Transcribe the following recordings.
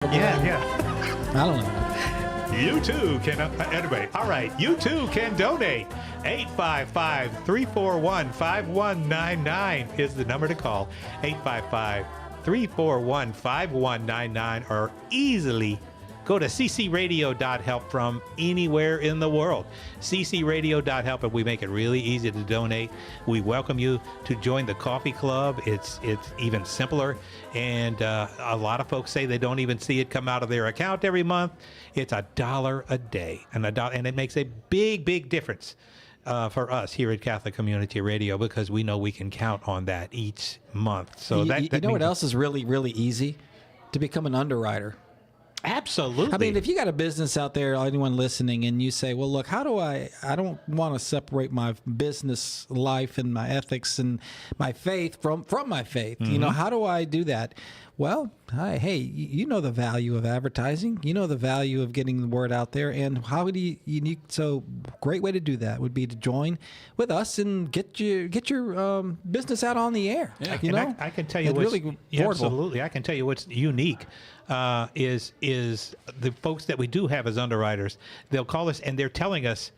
Yeah, yeah. I don't know. You too can, anyway, all right. You too can donate. 855-341-5199 is the number to call. 855-341-5199, or easily go to ccradio.help from anywhere in the world. ccradio.help, and we make it really easy to donate. We welcome you to join the coffee club. It's even simpler, and a lot of folks say they don't even see it come out of their account every month. It's $1 a day, and it makes a big difference for us here at Catholic Community Radio, because we know we can count on that each month. So you know what else is really easy? To become an underwriter. Absolutely. I mean, if you got a business out there, anyone listening, and you say, well, look, how do I don't want to separate my business life and my ethics and my faith from my faith. Mm-hmm. You know, how do I do that? Well, hey, you know the value of advertising. You know the value of getting the word out there. And how do you so great way to do that would be to join with us and get your business out on the air. Yeah. You know, I can tell you it's what's really absolutely. I can tell you what's unique is the folks that we do have as underwriters. They'll call us and they're telling us,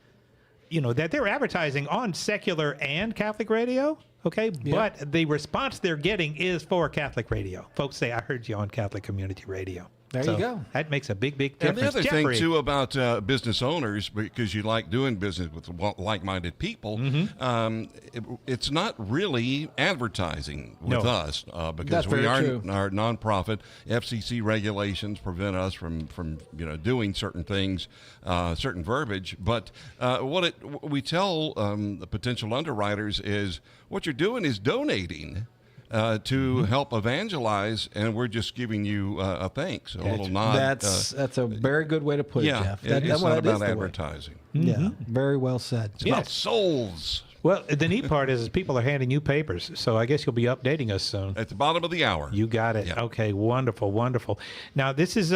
you know, that they're advertising on secular and Catholic radio. Okay, Yep. but the response they're getting is for Catholic radio. Folks say, "I heard you on Catholic Community Radio." There So you go. That makes a big difference. And the other Jeffrey. thing, too, about business owners, because you like doing business with like-minded people, it's not really advertising with No. us because That's we very are true. nonprofit. FCC regulations prevent us from doing certain things, certain verbiage. But what we tell the potential underwriters is what you're doing is donating. To help evangelize, and we're just giving you a thanks, a little nod. That's a very good way to put it, yeah, Jeff. it's well, not that is about the way. advertising. Yeah, very well said. It's about souls. Well, the neat part is people are handing you papers, so I guess you'll be updating us soon. At the bottom of the hour. You got it. Yeah. Okay, wonderful. Now this is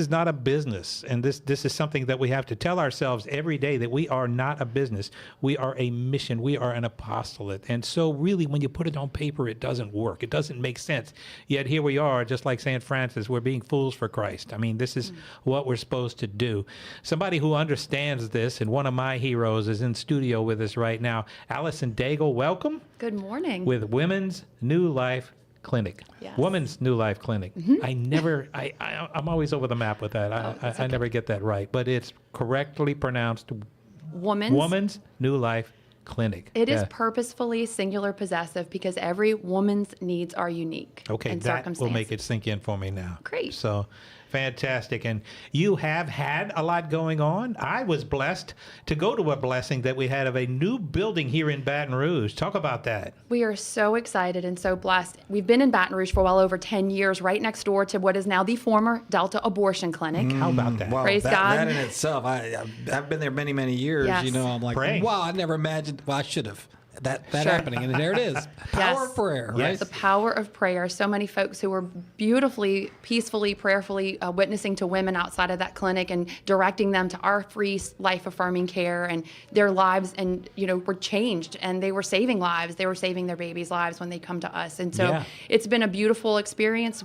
not a business, and this is something that we have to tell ourselves every day, that we are not a business. We are a mission. We are an apostolate. And so really when you put it on paper, it doesn't work. It doesn't make sense. Yet here we are, just like St. Francis, we're being fools for Christ. I mean, this is what we're supposed to do. Somebody who understands this, and one of my heroes, is in studio with us right now. Allison Daigle, welcome. Good morning. With Women's New Life Clinic. Yes. Women's New Life Clinic. I'm always over the map with that. I never get that right, but it's correctly pronounced Woman's New Life Clinic. It is Yeah. purposefully singular possessive because every woman's needs are unique. Okay, and that will make circumstances. it sink in for me now. Great. So, fantastic. And you have had a lot going on. I was blessed to go to a blessing that we had of a new building here in Baton Rouge. Talk about that. We are so excited and so blessed. We've been in Baton Rouge for well over 10 years, right next door to what is now the former Delta Abortion Clinic. How about that? Wow, Praise that, God. That in itself, I've been there many years. Yes. You know, I'm like, Praying. wow, I never imagined. Well, I should have that Sure. happening, and there it is. Power Yes. of prayer, Yes. right? The power of prayer. So many folks who were beautifully, peacefully, prayerfully witnessing to women outside of that clinic and directing them to our free life-affirming care, and their lives, and were changed, and they were saving lives. They were saving their babies' lives when they come to us, and so Yeah. it's been a beautiful experience.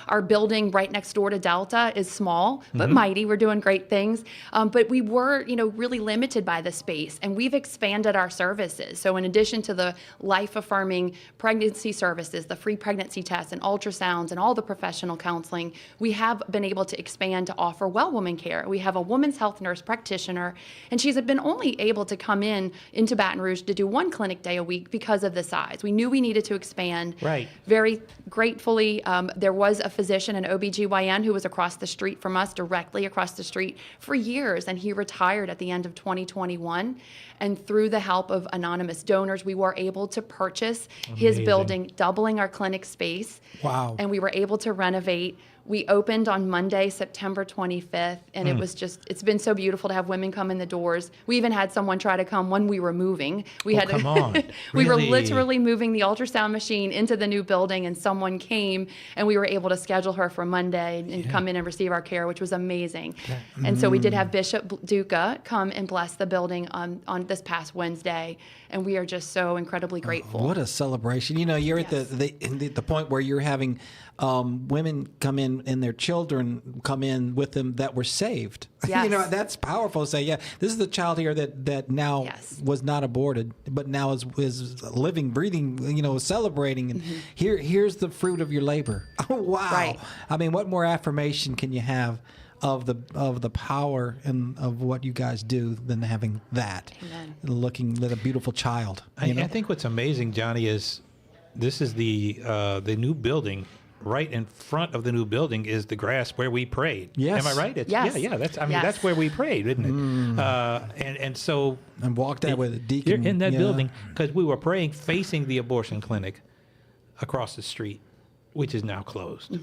Our building right next door to Delta is small but mighty. We're doing great things, but we were, really limited by the space, and we've expanded our services. So in addition to the life-affirming pregnancy services, the free pregnancy tests and ultrasounds and all the professional counseling, we have been able to expand to offer well woman care. We have a women's health nurse practitioner, and she's been only able to come into Baton Rouge to do one clinic day a week because of the size. We knew we needed to expand. Right. Very gratefully, there was a physician, an OBGYN, who was across the street from us, directly across the street for years, and he retired at the end of 2021. And through the help of anonymous donors, we were able to purchase his Amazing. building, doubling our clinic space. Wow. And we were able to renovate. We opened on Monday, September 25th, and it's been so beautiful to have women come in the doors. We even had someone try to come when we were moving. Come on. We were Really? literally moving the ultrasound machine into the new building, and someone came, and we were able to schedule her for Monday and come in and receive our care, which was amazing. And so we did have Bishop Duca come and bless the building on this past Wednesday, and we are just so incredibly grateful. What a celebration! You know, you're Yes. at the point where you're having women come in and their children come in with them that were saved. Yes. That's powerful. Say, yeah, this is the child here that now Yes. was not aborted, but now is living, breathing, celebrating. And here's the fruit of your labor. Oh, wow. Right. I mean, what more affirmation can you have of the power and of what you guys do than having that? Amen. Looking at a beautiful child. I think what's amazing, Johnny, is this is the new building. Right in front of the new building is the grass where we prayed. Yes. Am I right? Yes. Yeah. That's Yes. that's where we prayed, isn't it? And so And walk that with a deacon. you're in that yeah. building because we were praying facing the abortion clinic across the street, which is now closed.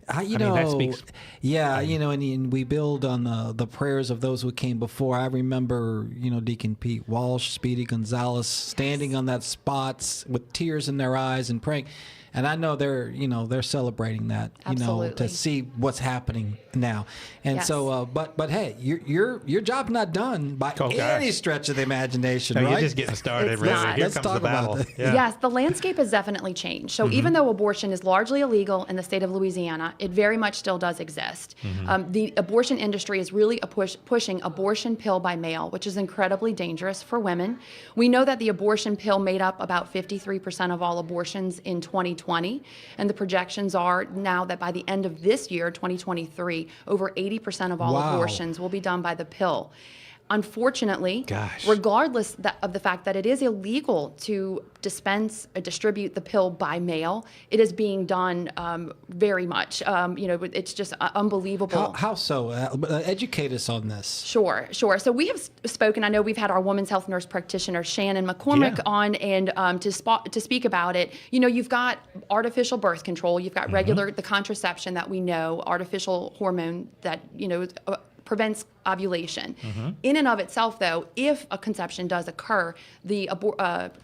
I mean, that speaks- and we build on the prayers of those who came before. I remember, Deacon Pete Walsh, Speedy Gonzalez, standing on that spot with tears in their eyes and praying. And I know they're celebrating that, to Absolutely. see what's happening now. And Yes. so, but hey, your job's not done by Oh, gosh. any stretch of the imagination, No, right? you're just getting started. It's Really. not. Here Let's comes talk the about battle. that. Yeah. Yes, the landscape has definitely changed. So even though abortion is largely illegal in the state of Louisiana, it very much still does exist. The abortion industry is really pushing abortion pill by mail, which is incredibly dangerous for women. We know that the abortion pill made up about 53% of all abortions in 2020, and the projections are now that by the end of this year, 2023, over 80% of all Wow. abortions will be done by the pill. Unfortunately, Gosh. regardless of the fact that it is illegal to dispense or distribute the pill by mail, it is being done very much. It's just unbelievable. How so? Educate us on this. Sure. So we have spoken. I know we've had our women's health nurse practitioner Shannon McCormick Yeah. on, and to speak about it. You've got artificial birth control. You've got regular the contraception that we know, artificial hormone that prevents ovulation. In and of itself, though, if a conception does occur, the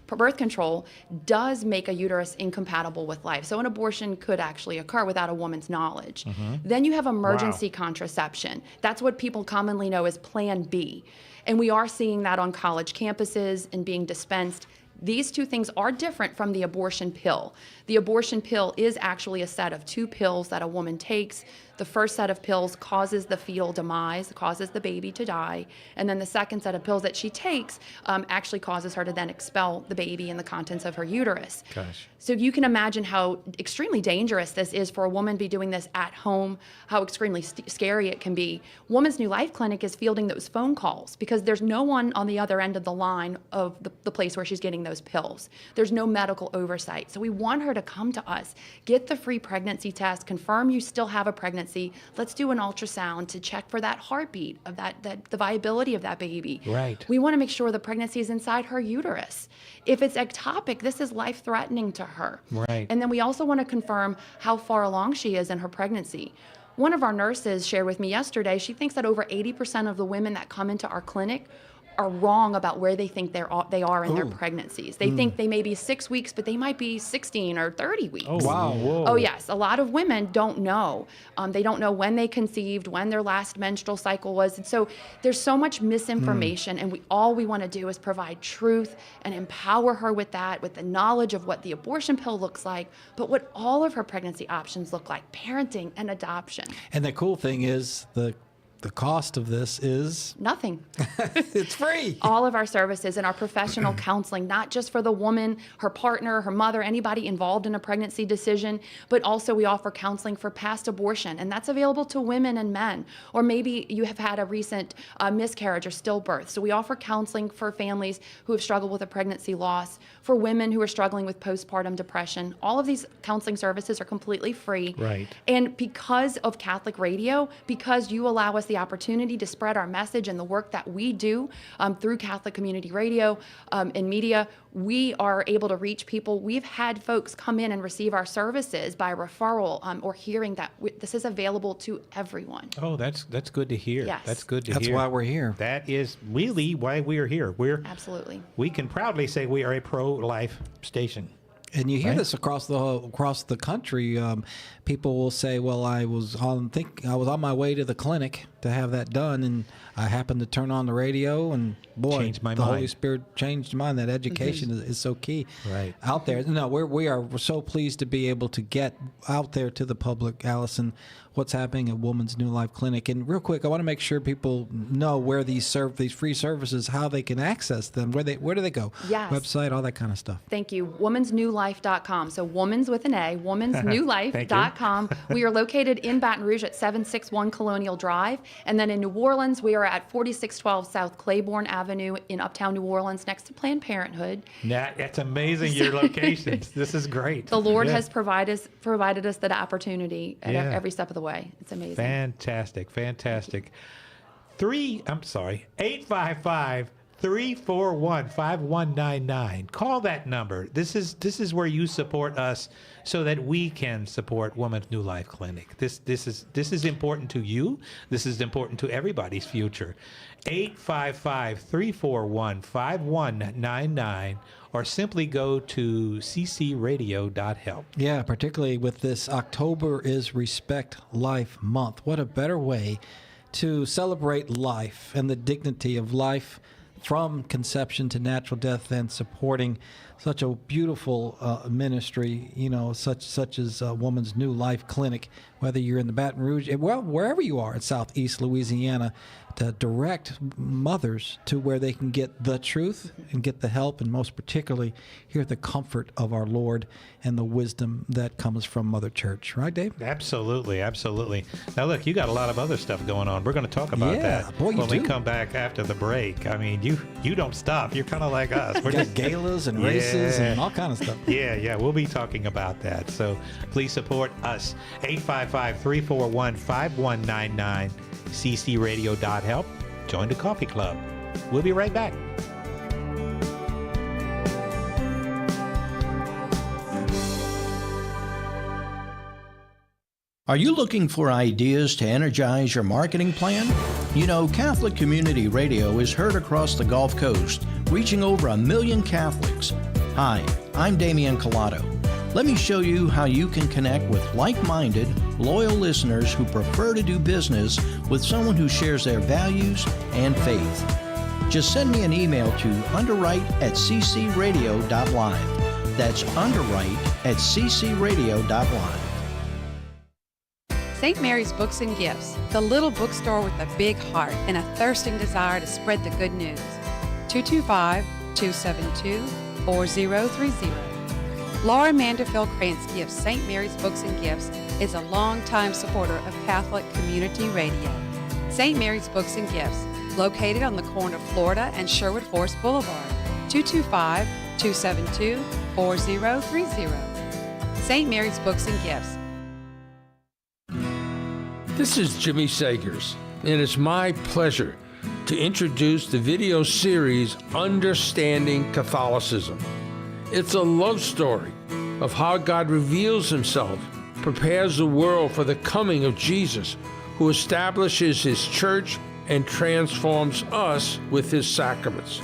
birth control does make a uterus incompatible with life. So an abortion could actually occur without a woman's knowledge. Then you have emergency contraception. That's what people commonly know as Plan B. And we are seeing that on college campuses and being dispensed. These two things are different from the abortion pill. The abortion pill is actually a set of 2 pills that a woman takes. The first set of pills causes the fetal demise, causes the baby to die, and then the second set of pills that she takes actually causes her to then expel the baby and the contents of her uterus. Gosh. So you can imagine how extremely dangerous this is for a woman to be doing this at home, how extremely scary it can be. Woman's New Life Clinic is fielding those phone calls because there's no one on the other end of the line of the place where she's getting those pills. There's no medical oversight. So we want her to come to us, get the free pregnancy test, confirm you still have a pregnancy. Let's do an ultrasound to check for that heartbeat of the viability of that baby. Right. We want to make sure the pregnancy is inside her uterus. If it's ectopic, this is life-threatening to her. Right. And then we also want to confirm how far along she is in her pregnancy. One of our nurses shared with me yesterday, she thinks that over 80% of the women that come into our clinic are wrong about where they think they are in their pregnancies. They think they may be 6 weeks, but they might be 16 or 30 weeks. Oh, Wow. Whoa. Oh, yes. A lot of women don't know. They don't know when they conceived, when their last menstrual cycle was. And so there's so much misinformation, and all we want to do is provide truth and empower her with that, with the knowledge of what the abortion pill looks like, but what all of her pregnancy options look like, parenting and adoption. And the cool thing is the cost of this is Nothing. it's free. All of our services and our professional counseling, not just for the woman, her partner, her mother, anybody involved in a pregnancy decision, but also we offer counseling for past abortion, and that's available to women and men. Or maybe you have had a recent miscarriage or stillbirth. So we offer counseling for families who have struggled with a pregnancy loss, for women who are struggling with postpartum depression. All of these counseling services are completely free. Right. And because of Catholic Radio, because you allow us the opportunity to spread our message and the work that we do through Catholic Community Radio and media, we are able to reach people. We've had folks come in and receive our services by referral or hearing that this is available to everyone. Oh, that's good to hear. Yes. That's good to That's hear. why we're here. That is really why we are here. Absolutely. We can proudly say we are a pro-life station. And you hear Right. this across the country. People will say, "Well, I was on my way to the clinic to have that done, and I happened to turn on the radio, and boy, Changed my the Holy mind." Spirit changed my mind." That education is so key, Right. out there. No, we're so pleased to be able to get out there to the public, Allison, what's happening at Woman's New Life Clinic. And real quick, I want to make sure people know where these free services, how they can access them, where do they go? Yes. Website, all that kind of stuff. Thank you. Womansnewlife.com. So woman's with an A, womansnewlife.com. We are located in Baton Rouge at 761 Colonial Drive. And then in New Orleans, we are at 4612 South Claiborne Avenue in Uptown New Orleans next to Planned Parenthood. That's amazing, your locations. This is great. The Lord Yeah. has provided us that opportunity at Yeah. every step of the way. It's amazing. Fantastic. 855-341-5199. Call that number. This is where you support us so that we can support Woman's New Life Clinic. This is important to you. This is important to everybody's future. 855-341-5199, or simply go to ccradio.help. Yeah, particularly with this October is Respect Life Month. What a better way to celebrate life and the dignity of life from conception to natural death than supporting such a beautiful ministry, such as Woman's New Life Clinic, whether you're in the Baton Rouge, well, wherever you are in Southeast Louisiana, to direct mothers to where they can get the truth and get the help, and most particularly hear the comfort of our Lord and the wisdom that comes from Mother Church. Right, Dave? Absolutely, absolutely. Now, look, you got a lot of other stuff going on. We're going to talk about that boy, you when we do. come back after the break. I mean, you don't stop. You're kind of like us. We're Got galas and races and all kind of stuff. Yeah, we'll be talking about that. So please support us. 855-341-5199, ccradio.help. Join the coffee club. We'll be right back. Are you looking for ideas to energize your marketing plan? You know, Catholic Community Radio is heard across the Gulf Coast, reaching over 1 million Catholics. Hi, I'm Damian Collado. Let me show you how you can connect with like-minded, loyal listeners who prefer to do business with someone who shares their values and faith. Just send me an email to underwrite@ccradio.live. That's underwrite@ccradio.live. St. Mary's Books and Gifts, the little bookstore with a big heart and a thirsting desire to spread the good news. 225-272-4030. Laura Manderfield Krantz Gifts St. Mary's Books and Gifts is a longtime supporter of Catholic Community Radio. St. Mary's Books and Gifts, located on the corner of Florida and Sherwood Forest Boulevard. 225-272-4030. St. Mary's Books and Gifts. This is Jimmy Sagers, and it's my pleasure to introduce the video series Understanding Catholicism. It's a love story of how God reveals himself, prepares the world for the coming of Jesus, who establishes his church and transforms us with his sacraments.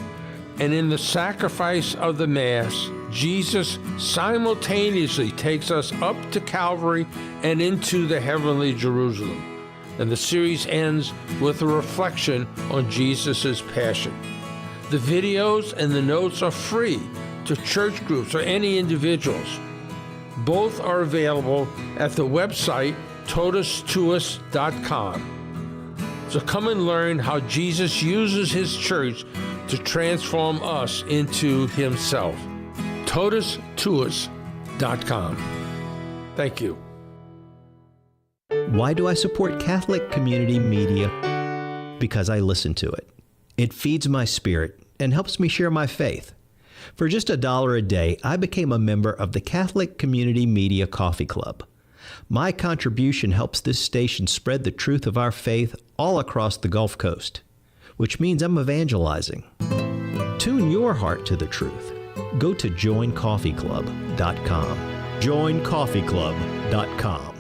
And in the sacrifice of the Mass, Jesus simultaneously takes us up to Calvary and into the heavenly Jerusalem. And the series ends with a reflection on Jesus' passion. The videos and the notes are free to church groups or any individuals. Both are available at the website totustuus.com. So come and learn how Jesus uses his church to transform us into himself. totustuus.com. Thank you. Why do I support Catholic Community Media? Because I listen to it. It feeds my spirit and helps me share my faith. For just $1 a day, I became a member of the Catholic Community Media Coffee Club. My contribution helps this station spread the truth of our faith all across the Gulf Coast, which means I'm evangelizing. Tune your heart to the truth. Go to joincoffeeclub.com. joincoffeeclub.com.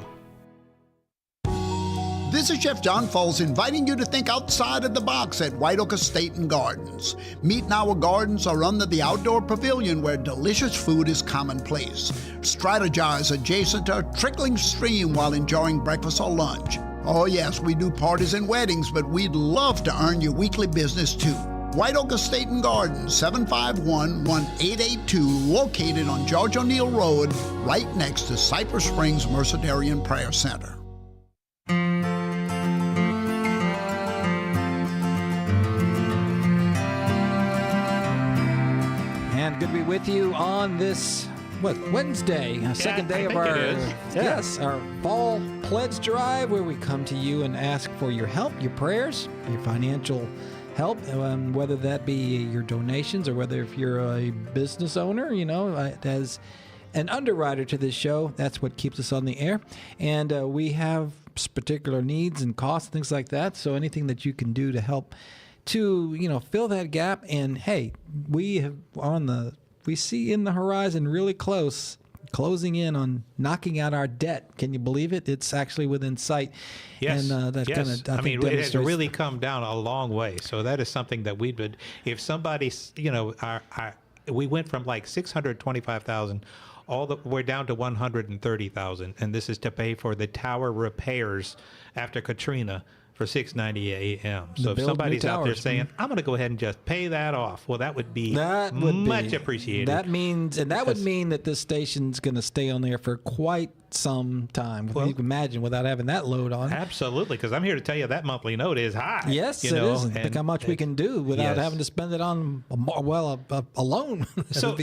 This is Chef John Foles inviting you to think outside of the box at White Oak Estate and Gardens. Meet in our gardens or under the outdoor pavilion where delicious food is commonplace. Strategize adjacent to a trickling stream while enjoying breakfast or lunch. Oh yes, we do parties and weddings, but we'd love to earn your weekly business too. White Oak Estate and Gardens, 751-1882, located on George O'Neill Road, right next to Cypress Springs Mercedarian Prayer Center. And good to be with you on this Wednesday, second day I of think our it is. Yeah. yes, our fall pledge drive, where we come to you and ask for your help, your prayers, your financial help, whether that be your donations or whether if you're a business owner, as an underwriter to this show, that's what keeps us on the air. And we have particular needs and costs, things like that. So anything that you can do to help to fill that gap. And hey, we see in the horizon really closing in on knocking out our debt. Can you believe it? It's actually within sight. Yes. And that yes. kind of, I mean, it has demonstrates- really come down a long way. So that is something that we would, if somebody, we went from like 625,000 we're down to 130,000, and this is to pay for the tower repairs after Katrina for $6.90 a.m. So if build new somebody's out there towers. saying, I'm going to go ahead and just pay that off, well, that would be much appreciated. That means, and that would mean that this station's going to stay on there for quite some time. Well- you can imagine without having that load on. Absolutely, because I'm here to tell you that monthly note is high. Yes, you it know, is. And think how much we can do without yes. having to spend it on a loan. So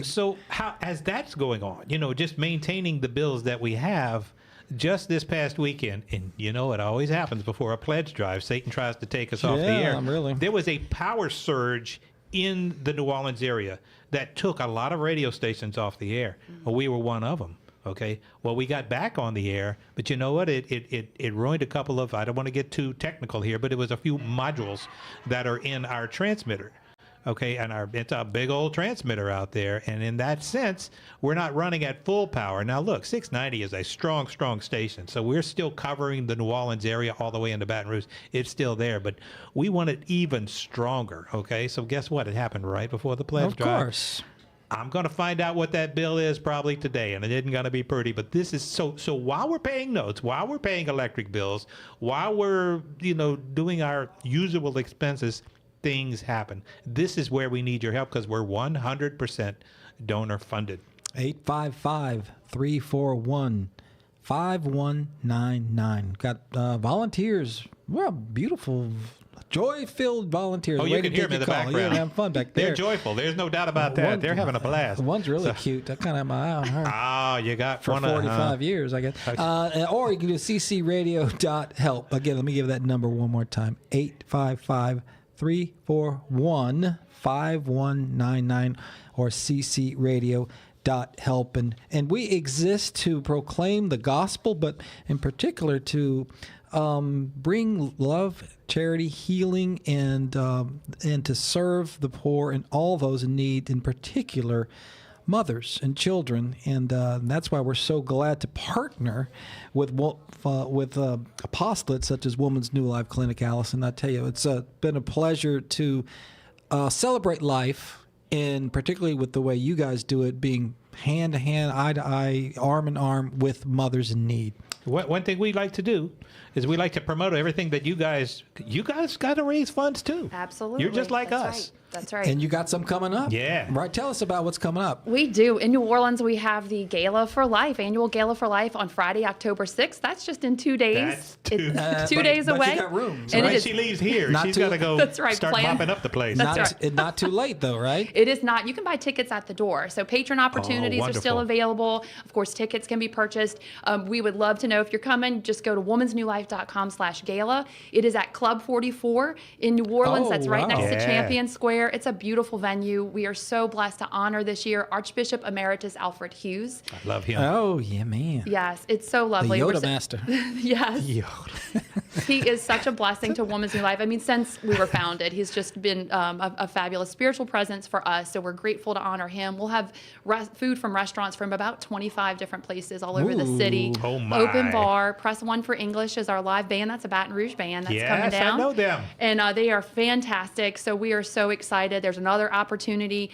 how as that's going on, just maintaining the bills that we have. Just this past weekend, and it always happens before a pledge drive, Satan tries to take us off the air. Really. There was a power surge in the New Orleans area that took a lot of radio stations off the air. Well, we were one of them. Okay. Well, we got back on the air, but you know what? It ruined a couple of, I don't want to get too technical here, but it was a few modules that are in our transmitter. Okay, and it's a big old transmitter out there, and in that sense, we're not running at full power. Now, look, 690 is a strong, strong station, so we're still covering the New Orleans area all the way into Baton Rouge. It's still there, but we want it even stronger. Okay, so guess what? It happened right before the pledge drive. Of course. I'm going to find out what that bill is probably today, and it isn't going to be pretty. But this is so while we're paying notes, while we're paying electric bills, while we're doing our usual expenses. Things happen. This is where we need your help because we're 100% donor funded. 855-341-5199. Got volunteers. Well, beautiful, joy-filled volunteers. Oh, you can hear them in the background. Yeah, having fun back there. They're joyful. There's no doubt about that. They're having a blast. One's really cute. I kind of have my eye on her. Oh, you got For one 45 years, I guess. Or you can do ccradio.help. Again, let me give that number one more time. 855-341-5199 or ccradio.help. And we exist to proclaim the gospel, but in particular to bring love, charity, healing, and to serve the poor and all those in need, in particular mothers and children. And that's why we're so glad to partner with apostolates such as Woman's New Life Clinic, Allison. I tell you, it's been a pleasure to celebrate life, and particularly with the way you guys do it, being hand to hand, eye to eye, arm in arm with mothers in need. One thing we like to do is we like to promote everything that you guys got to raise funds too. Absolutely. You're just like That's us. right. That's right. And you got some coming up. Yeah. Right. Tell us about what's coming up. We do. In New Orleans, we have the Gala for Life, annual Gala for Life on Friday, October 6th. That's just in 2 days. That's It's 2 days but away. you got room. And When it is, she leaves here, Not she's too- got to go That's right, start plan. mopping up the place. That's right. Not too late, though, right? It is not. You can buy tickets at the door. So patron opportunities are still wonderful. available. Of course, tickets can be purchased. We would love to know if you're coming. Just go to womansnewlife.com/gala. It is at Club 44 in New Orleans. Oh, That's right wow. next to Yeah. Champion Square. It's a beautiful venue. We are so blessed to honor this year Archbishop Emeritus Alfred Hughes. I love him. Oh, yeah, man. Yes, it's so The lovely. Yoda We're so- master. Yes. He is such a blessing to Woman's New Life. I mean, since we were founded, he's just been a fabulous spiritual presence for us. So we're grateful to honor him. We'll have food from restaurants from about 25 different places all over the city. Oh, my. Open bar. Press One for English is our live band. That's a Baton Rouge band that's coming Yes, I down. know them. And they are fantastic. So we are so excited. There's another opportunity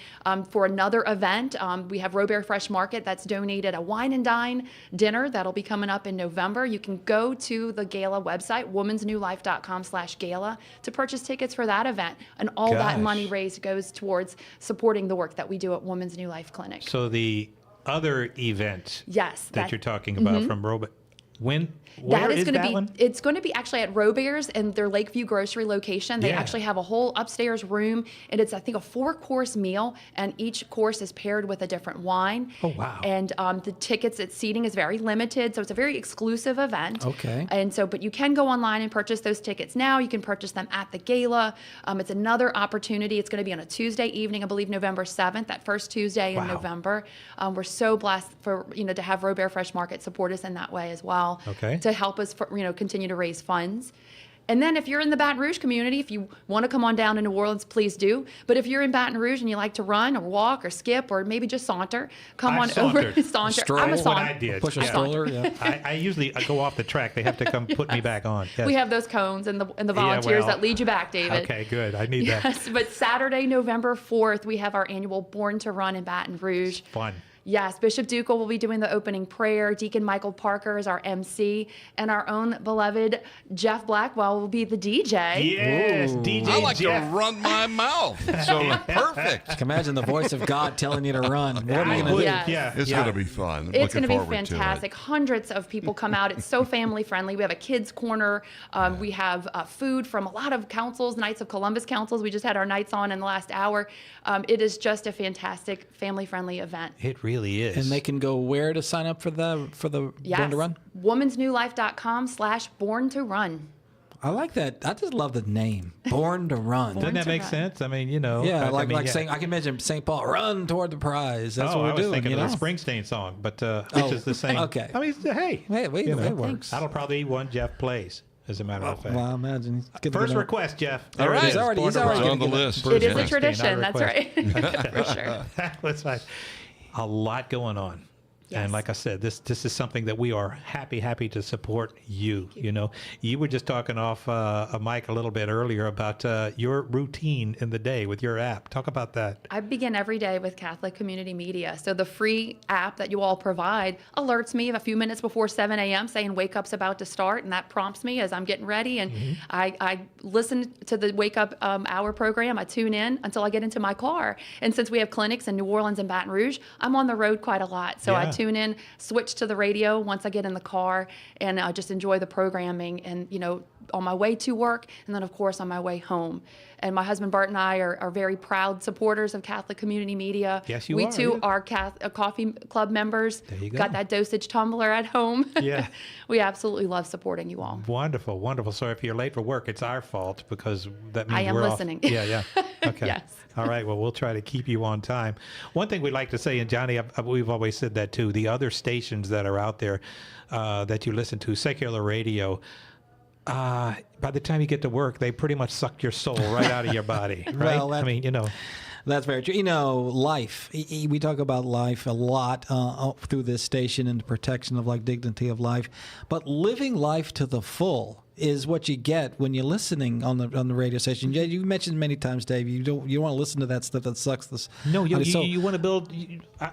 for another event. We have Robert Fresh Market that's donated a wine and dine dinner that'll be coming up in November. You can go to the gala website, womansnewlife.com/gala, to purchase tickets for that event. And all that Gosh. money raised goes towards supporting the work that we do at Women's New Life Clinic. So the other event Yes. that you're talking about from Robert, where That is is going to that be. one? It's going to be actually at Robert's in their Lakeview Grocery location. They Yeah. actually have a whole upstairs room, and it's I think a 4-course meal, and each course is paired with a different wine. Oh, wow. And the tickets, seating is very limited, so it's a very exclusive event. Okay. And so, but you can go online and purchase those tickets now. You can purchase them at the gala. It's another opportunity. It's going to be on a Tuesday evening, I believe November 7th, that first Tuesday in Wow. November. We're so blessed for to have Robert Fresh Market support us in that way as well. Okay. To help us continue to raise funds. And then if you're in the Baton Rouge community, if you want to come on down to New Orleans, please do. But if you're in Baton Rouge and you like to run or walk or skip or maybe just saunter, come I've on sauntered. over. Saunter. Stroll. I'm a That's what I saunter. did. Push a Yeah. stroller. Yeah. I usually go off the track. They have to come put me back on. Yes. We have those cones and the Yeah, volunteers well, that lead you back, David. Okay, good. I need that. Yes, but Saturday, November 4th, we have our annual Born to Run in Baton Rouge. Fun. Yes, Bishop Ducal will be doing the opening prayer. Deacon Michael Parker is our MC, and our own beloved Jeff Blackwell will be the DJ. Yes, DJ I like Jeff. to run my mouth. So perfect. Imagine the voice of God telling you to run. What are I you going to would, do? Yes. yeah. It's yeah. going to be fun. It's Looking going to be forward to it. fantastic. Hundreds of people come out. It's so family friendly. We have a kids corner. We have food from a lot of councils, Knights of Columbus councils. We just had our nights on in the last hour. It is just a fantastic family friendly event. It really is. And they can go where to sign up for the Yes. Born to Run? womansnewlife.com/born to run. I like that. I just love the name, Born to Run. Doesn't that to make run. sense? I mean, Yeah, I like mean, yeah. saying I can imagine St. Paul run toward the prize. That's oh, what we're I was doing. thinking You know? of the Springsteen song, but which Oh, is the same. okay. I mean, hey, Hey, wait, you know, that works. That'll probably be one Jeff plays, as a matter of fact. Well, I imagine he's gonna First get a- request, Jeff. All There it right. is. He's already- Born he's to already Run. It's on the gonna get list. It is Springsteen, a tradition. I That's right. For sure. That's right. A lot going on. Yes. And like I said, this is something that we are happy to support you. You know, you were just talking off a mic a little bit earlier about your routine in the day with your app. Talk about that. I begin every day with Catholic Community Media. So the free app that you all provide alerts me a few minutes before 7 a.m. saying wake up's about to start, and that prompts me as I'm getting ready. And I listen to the wake up hour program. I tune in until I get into my car. And since we have clinics in New Orleans and Baton Rouge, I'm on the road quite a lot. So I Yeah. tune in, switch to the radio once I get in the car, and just enjoy the programming. And on my way to work, and then of course on my way home. And my husband Bart and I are very proud supporters of Catholic Community Media. Yes, you we are, too yeah. are coffee club members. There you go. Got that dosage tumbler at home. Yeah. We absolutely love supporting you all. Wonderful, wonderful. So if you're late for work, it's our fault because that means I am we're off. listening. Yeah. Okay. Yes. All right. Well, we'll try to keep you on time. One thing we'd like to say, and Johnny, we've always said that too, the other stations that are out there that you listen to, secular radio, by the time you get to work, they pretty much suck your soul right out of your body, right? Well, I mean, That's very true. Life. We talk about life a lot through this station and the protection of dignity of life. But living life to the full is what you get when you're listening on the radio station. You mentioned many times, Dave, you want to listen to that stuff that sucks this. no, you So- want to build.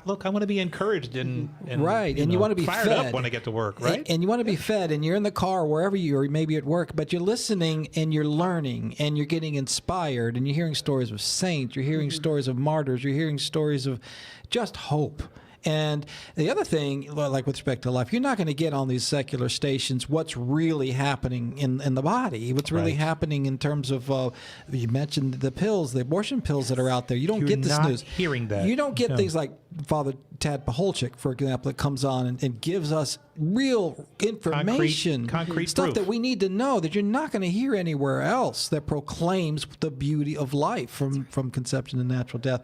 Look, I want to be encouraged and Right, and you want to be fired fed up when I get to work, right? And you want to be fed, and you're in the car wherever you are, maybe at work, but you're listening and you're learning and you're getting inspired, and you're hearing stories of saints, you're hearing stories of martyrs, you're hearing stories of just hope. And the other thing, like with respect to life, you're not going to get on these secular stations what's really happening in the body, what's really Right. happening in terms of, you mentioned the pills, the abortion pills that are out there. You don't You're get this not news. hearing that. You don't get No. things like Father Tad Paholchik, for example, that comes on and gives us real information, concrete stuff proof that we need to know that you're not going to hear anywhere else, that proclaims the beauty of life from conception to natural death.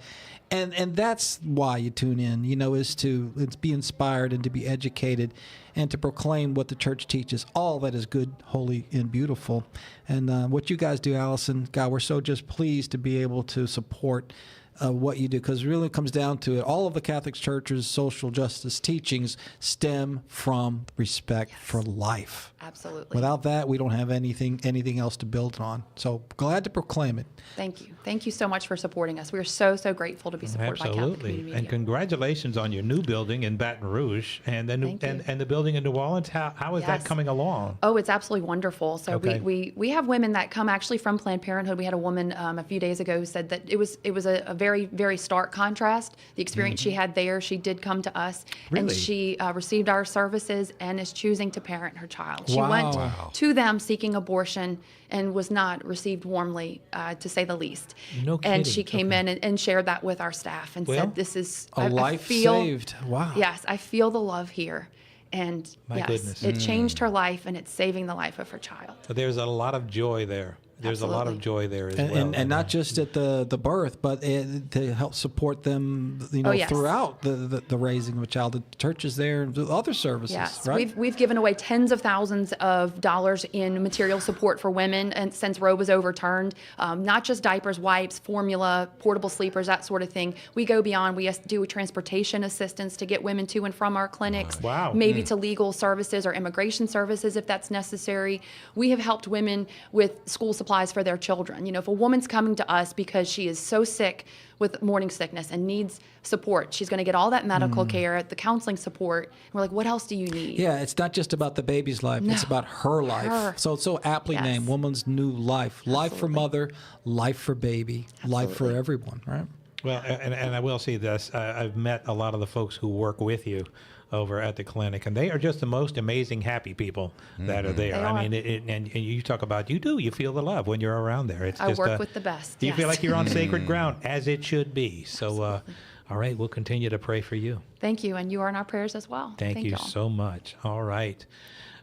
And that's why you tune in, is to be inspired and to be educated and to proclaim what the church teaches, all that is good, holy, and beautiful. And what you guys do, Allison, God, we're so just pleased to be able to support what you do, because it really comes down to it. All of the Catholic Church's social justice teachings stem from respect for life. Absolutely. Without that, we don't have anything else to build on. So glad to proclaim it. Thank you. Thank you so much for supporting us. We are so grateful to be supported by Catholic Community Absolutely. Media. And congratulations on your new building in Baton Rouge and the new, Thank you. and the building in New Orleans. How is that Yes. coming along? Oh, it's absolutely wonderful. So Okay. we have women that come actually from Planned Parenthood. We had a woman a few days ago who said that it was a very, very stark contrast. The experience she had there, she did come to us, and Really? she received our services and is choosing to parent her child. She Wow. went Wow. to them seeking abortion and was not received warmly, to say the least. No And kidding. she came in and shared that with our staff and Well, said, "This is A life feel, saved. Wow. Yes, I feel the love here." And My yes, goodness. it changed her life, and it's saving the life of her child. So there's a lot of joy there. There's a lot of Absolutely. joy there as And, well. and not just at the birth, but to help support them, Oh, yes. throughout the raising of a child. The church is there, and other services, Yes, right? we've given away tens of thousands of dollars in material support for women, and since Roe was overturned, not just diapers, wipes, formula, portable sleepers, that sort of thing. We go beyond. We do transportation assistance to get women to and from our clinics. Wow. Maybe to legal services or immigration services if that's necessary. We have helped women with school supplies for their children. If a woman's coming to us because she is so sick with morning sickness and needs support, she's going to get all that medical care, the counseling support. And we're like, what else do you need? Yeah, it's not just about the baby's life; it's about her life. Her. So it's so aptly Yes. named, "Woman's New Life." Life for Absolutely. mother, life for baby, life for everyone. Right? Well, and I will say this. I've met a lot of the folks who work with you over at the clinic, and they are just the most amazing, happy people that are there. They I are. mean, and you talk about, you feel the love when you're around there. It's I just, work with the best, You feel yes. like you're on sacred ground, as it should be. So, all right, we'll continue to pray for you. Thank you, and you are in our prayers as well. Thank you all. so much. All right.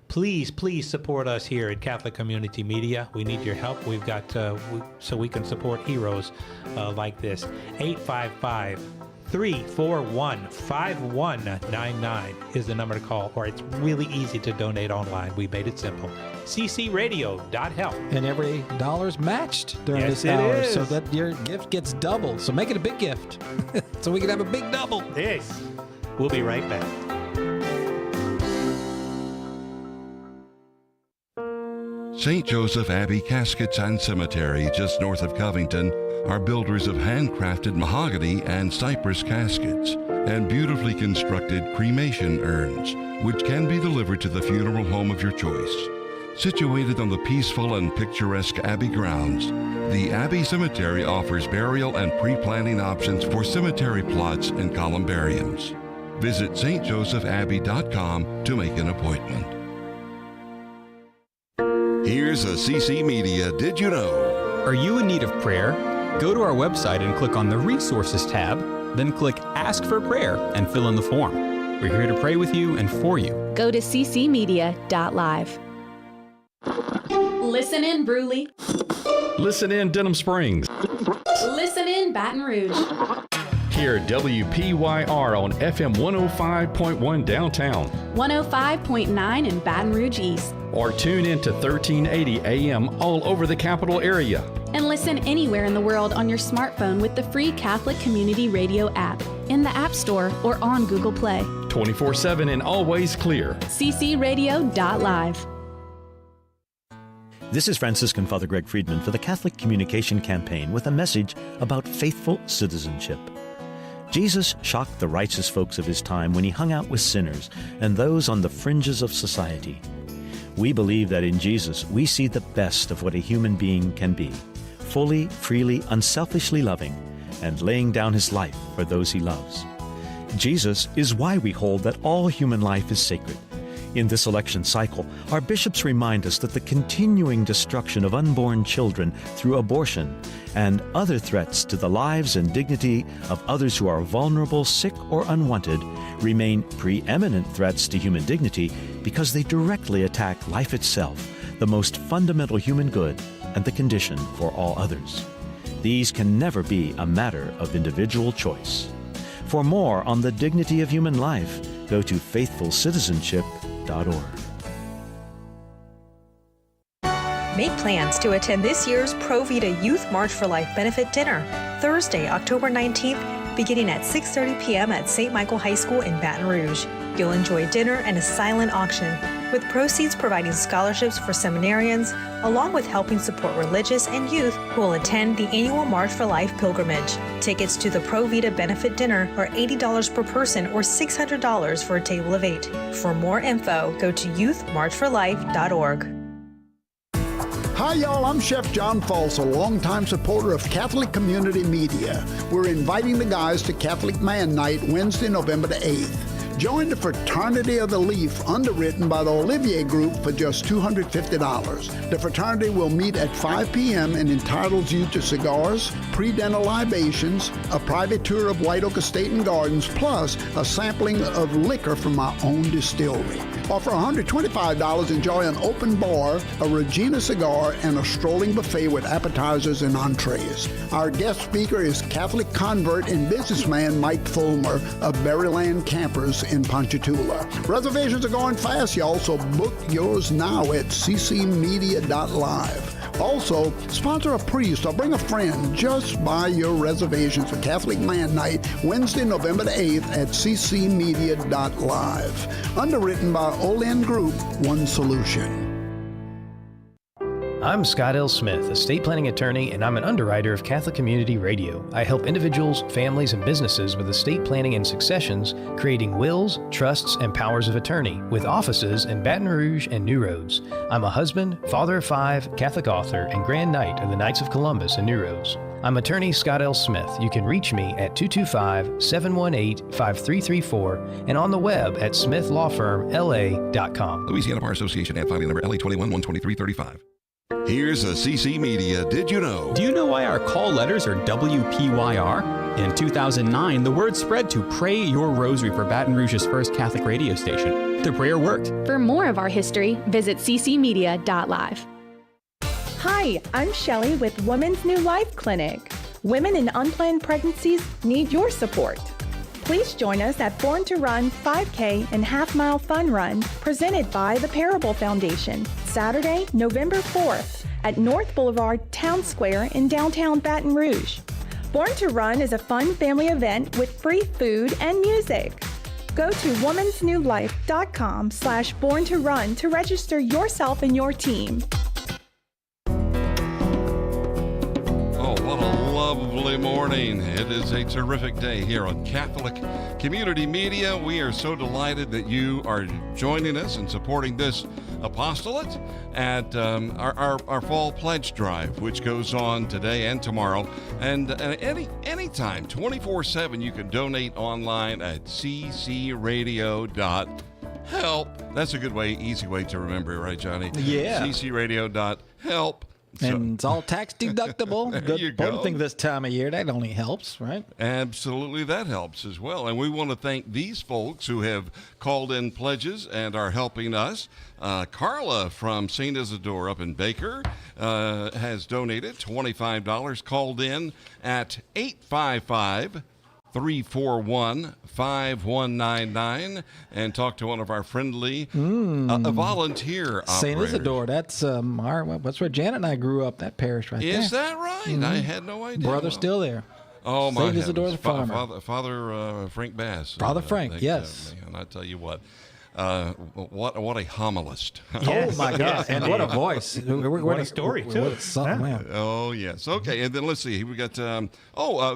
Please support us here at Catholic Community Media. We need your help. We've got, so we can support heroes like this. 855-341-5199 is the number to call, or it's really easy to donate online. We made it simple. ccradio.help. And every dollar's matched during Yes, this it hour, is. so that your gift gets doubled. So make it a big gift, so we can have a big double. Yes. We'll be right back. St. Joseph Abbey Caskets and Cemetery, just north of Covington, are builders of handcrafted mahogany and cypress caskets and beautifully constructed cremation urns, which can be delivered to the funeral home of your choice. Situated on the peaceful and picturesque Abbey grounds, the Abbey Cemetery offers burial and pre-planning options for cemetery plots and columbariums. Visit stjosephabbey.com to make an appointment. Here's a CC Media Did You Know? Are you in need of prayer? Go to our website and click on the Resources tab, then click Ask for Prayer and fill in the form. We're here to pray with you and for you. Go to ccmedia.live. Listen in, Brewley. Listen in, Denham Springs. Listen in, Baton Rouge. Hear WPYR on FM 105.1 downtown. 105.9 in Baton Rouge East. Or tune in to 1380 AM all over the capital area. And listen anywhere in the world on your smartphone with the free Catholic Community Radio app, in the App Store or on Google Play. 24/7 and always clear. ccradio.live. This is Franciscan Father Greg Friedman for the Catholic Communication Campaign with a message about faithful citizenship. Jesus shocked the righteous folks of his time when he hung out with sinners and those on the fringes of society. We believe that in Jesus we see the best of what a human being can be, fully, freely, unselfishly loving, and laying down his life for those he loves. Jesus is why we hold that all human life is sacred. In this election cycle, our bishops remind us that the continuing destruction of unborn children through abortion and other threats to the lives and dignity of others who are vulnerable, sick, or unwanted remain preeminent threats to human dignity because they directly attack life itself, the most fundamental human good and the condition for all others. These can never be a matter of individual choice. For more on the dignity of human life, go to faithfulcitizenship.org. Make plans to attend this year's Pro Vida Youth March for Life benefit dinner, Thursday, October 19th, beginning at 6:30 p.m. at St. Michael High School in Baton Rouge. You'll enjoy dinner and a silent auction, with proceeds providing scholarships for seminarians, along with helping support religious and youth who will attend the annual March for Life pilgrimage. Tickets to the Pro Vida benefit dinner are $80 per person or $600 for a table of 8. For more info, go to youthmarchforlife.org. Hi, y'all. I'm Chef John Falls, a longtime supporter of Catholic Community Media. We're inviting the guys to Catholic Man Night, Wednesday, November the 8th. Join the Fraternity of the Leaf, underwritten by the Olivier Group, for just $250. The fraternity will meet at 5 p.m. and entitles you to cigars, pre-dinner libations, a private tour of White Oak Estate and Gardens, plus a sampling of liquor from my own distillery. Or for $125, enjoy an open bar, a Regina cigar, and a strolling buffet with appetizers and entrees. Our guest speaker is Catholic convert and businessman Mike Fulmer of Berryland Campers in Ponchatoula. Reservations are going fast, y'all, so book yours now at ccmedia.live. Also, sponsor a priest or bring a friend. Just buy your reservations for Catholic Man Night, Wednesday, November the 8th at ccmedia.live. Underwritten by Olin Group, One Solution. I'm Scott L. Smith, estate planning attorney, and I'm an underwriter of Catholic Community Radio. I help individuals, families, and businesses with estate planning and successions, creating wills, trusts, and powers of attorney, with offices in Baton Rouge and New Roads. I'm a husband, father of 5, Catholic author, and Grand Knight of the Knights of Columbus in New Roads. I'm attorney Scott L. Smith. You can reach me at 225-718-5334 and on the web at smithlawfirmla.com. Louisiana Bar Association at filing number LA21-12335. Here's a CC Media Did You Know? Do you know why our call letters are WPYR? In 2009, the word spread to Pray Your Rosary for Baton Rouge's first Catholic radio station. The prayer worked. For more of our history, visit ccmedia.live. Hi, I'm Shelley with Women's New Life Clinic. Women in unplanned pregnancies need your support. Please join us at Born to Run 5K and Half Mile Fun Run, presented by the Parable Foundation, Saturday, November 4th at North Boulevard Town Square in downtown Baton Rouge. Born to Run is a fun family event with free food and music. Go to womensnewlife.com/born to run to register yourself and your team. What a lovely morning. It is a terrific day here on Catholic Community Media. We are so delighted that you are joining us and supporting this apostolate at our fall pledge drive, which goes on today and tomorrow. And anytime, 24/7, you can donate online at ccradio.help. That's a good way, easy way to remember it, right, Johnny? Yeah. ccradio.help. And it's all tax deductible. Good important thing this time of year. That only helps, right? Absolutely, that helps as well. And we want to thank these folks who have called in pledges and are helping us. Carla from St. Isidore up in Baker has donated $25, called in at 855-341-5199 and talk to one of our friendly volunteer operators. St. Isidore, that's that's where Janet and I grew up, that parish right there. Is that right? Mm-hmm. I had no idea. Brother's still there. Oh, my St. Isidore the farmer. Father Frank Bass. Father Frank, yes. And I tell you what a homilist. Yes. Oh, my God. And what a voice. What a story, too. Oh, yes. Okay, and then let's see. We got,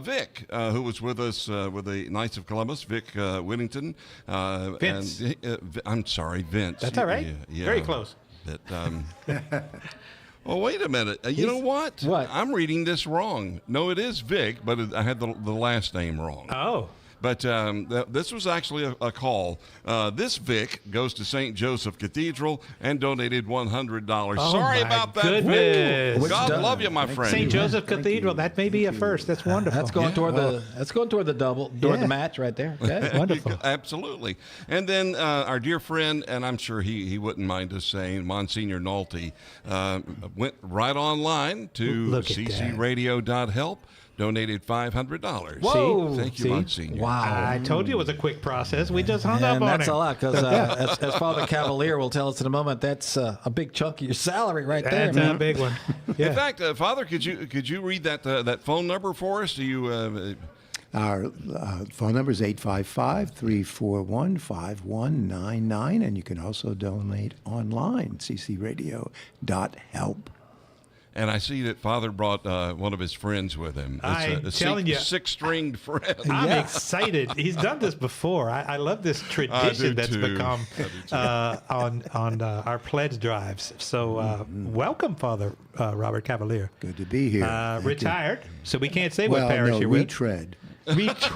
Vic, who was with us with the Knights of Columbus, Vic Whittington. Vince. And, I'm sorry, Vince. That's all right. Yeah. Very close. But, oh, wait a minute. You know what? What? I'm reading this wrong. No, it is Vic, but I had the last name wrong. Oh. But this was actually a call. This Vic goes to St. Joseph Cathedral and donated $100. Oh, Sorry my about that. goodness. Woo. God love you, my friend. St. Joseph Cathedral. That may be a first. That's wonderful. That's going toward the double, toward the match right there. Okay. Wonderful. Absolutely. And then our dear friend, and I'm sure he wouldn't mind us saying, Monsignor Nolte, went right online to ccradio.help. Donated $500. Whoa! Thank you, Monsignor. Wow! I told you it was a quick process. We just hung up And on that's him. a lot because, as Father Cavalier will tell us in a moment, that's a big chunk of your salary right there. That's Man. a big one. Yeah. In fact, Father, could you read that phone number for us? Do you? Our phone number is 855-341-5199, and you can also donate online, ccradio.help. And I see that Father brought one of his friends with him. I'm telling you. Six-stringed friend. I'm excited. He's done this before. I love this tradition that's become on our pledge drives. So welcome, Father Robert Cavalier. Good to be here. Retired, so we can't say what parish you're with. Retread.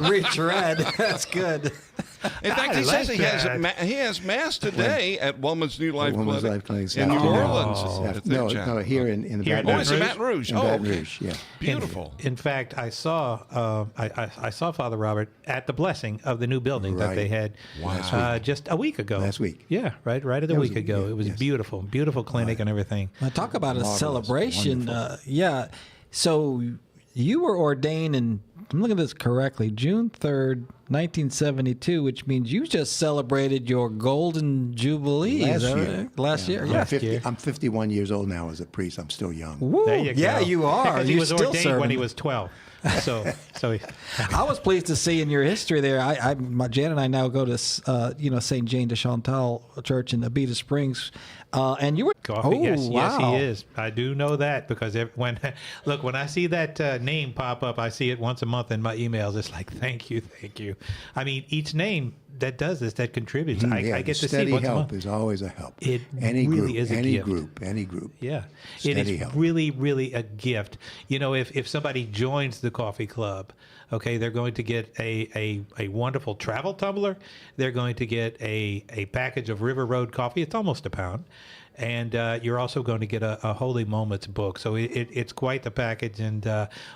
Retread. That's good. In fact, he says he has mass today at Woman's New Life Clinic in New Orleans. No, here in the Baton Rouge. It's in Baton Rouge. In Baton Rouge, yeah. Beautiful. In fact, I saw I saw Father Robert at the blessing of the new building that they had just a week ago. Last week. Yeah, right at a week ago. It was beautiful, beautiful clinic and everything. Now, talk about a celebration. Wonderful. So you were ordained in, I'm looking at this correctly, June 3rd, 1972, which means you just celebrated your golden jubilee. Last year. I'm 51 years old now as a priest. I'm still young. Woo. There you go. Yeah, you are. Because he You're was still ordained serving. when he was 12. So I was pleased to see in your history there. Jan and I now go to St. Jane de Chantal Church in Abita Springs, and you were coffee. Yes, wow. yes, he is. I do know that because when I see that name pop up, I see it once a month in my emails. It's like thank you. I mean, each name that does this, that contributes, I get to see steady once a help month. is always a help. It any really group, is a any gift. Any group. Yeah, Steady it is help. really, really a gift. You know, if somebody joins the coffee club, okay, they're going to get a wonderful travel tumbler. They're going to get a package of River Road coffee. It's almost a pound. And you're also going to get a Holy Moments book. So it's quite the package. And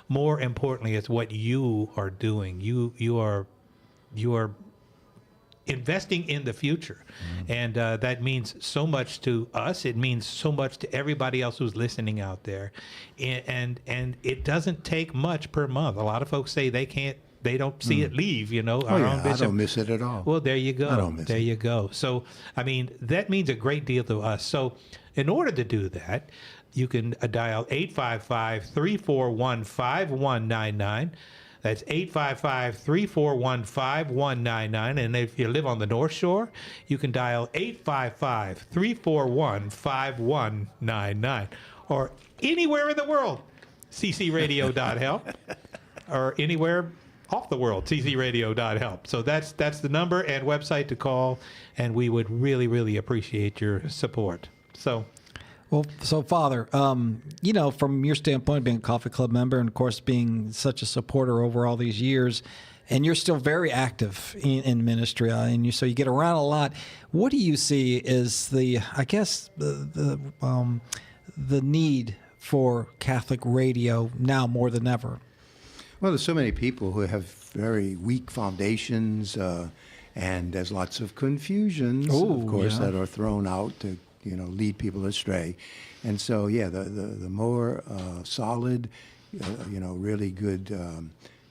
more importantly, it's what you are doing. You are investing in the future. And that means so much to us. It means so much to everybody else who's listening out there. And it doesn't take much per month. A lot of folks say they don't see it leave, our own bishop. I don't miss it at all. Well, there you go. I don't miss there it. you go. So, I mean, that means a great deal to us. So, in order to do that, you can dial 855-341-5199. That's 855-341-5199. And if you live on the North Shore, you can dial 855-341-5199. Or anywhere in the world, ccradio.help. Or anywhere off the world, ccradio.help. So that's the number and website to call, and we would really, really appreciate your support. So Father, from your standpoint, being a coffee club member and, of course, being such a supporter over all these years, and you're still very active in ministry, so you get around a lot. What do you see as the need for Catholic radio now more than ever? Well, there's so many people who have very weak foundations, and there's lots of confusions, of course, that are thrown out to lead people astray. And so, the more solid, really good,